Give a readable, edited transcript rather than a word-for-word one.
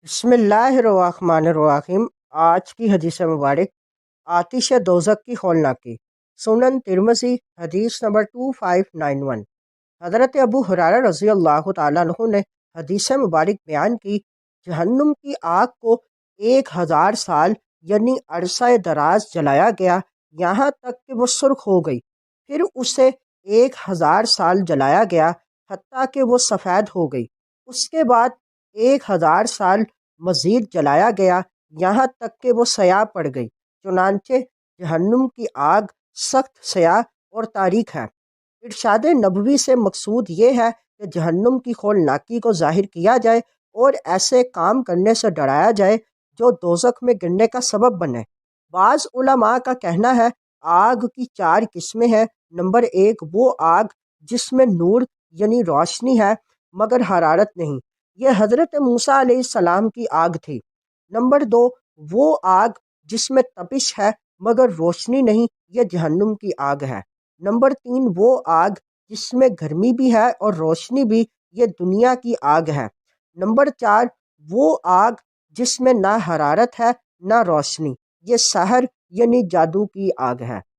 बिस्मिल्लाहिर्रहमानिर्रहीम। आज की हदीस मुबारक आतिश दोज़ख की हौलनाकी। सुनन तिरमिज़ी हदीस नंबर 2591। हज़रत अबू हुरैरा रज़ी अल्लाह तआला अन्हु ने हदीस मुबारक बयान की, जहन्नुम की आग को 1000 साल यानी अरसा दराज जलाया गया, यहाँ तक कि वो सुर्ख हो गई। फिर उसे 1000 साल जलाया गया हत्ता कि वो सफ़ेद हो गई। उसके बाद 1000 साल मज़ीद जलाया गया, यहाँ तक कि वो स्याह पड़ गई। चुनांचे जहन्नुम की आग सख्त स्याह और तारीक है। इरशाद नबवी से मकसूद ये है कि जहन्नुम की हौलनाकी को ज़ाहिर किया जाए और ऐसे काम करने से डराया जाए जो दोज़ख में गिरने का सबब बने। बाज़ उलमा का कहना है आग की 4 किस्में हैं। नंबर 1 वो आग जिसमें नूर यानी रोशनी है मगर हरारत नहीं, यह हज़रत मूसा अलैहिस्सलाम की आग थी। नंबर 2 वो आग जिसमें तपिश है मगर रोशनी नहीं, यह जहन्नुम की आग है। नंबर 3 वो आग जिसमें गर्मी भी है और रोशनी भी, ये दुनिया की आग है। नंबर 4 वो आग जिसमें ना हरारत है ना रोशनी, ये सहर यानी जादू की आग है।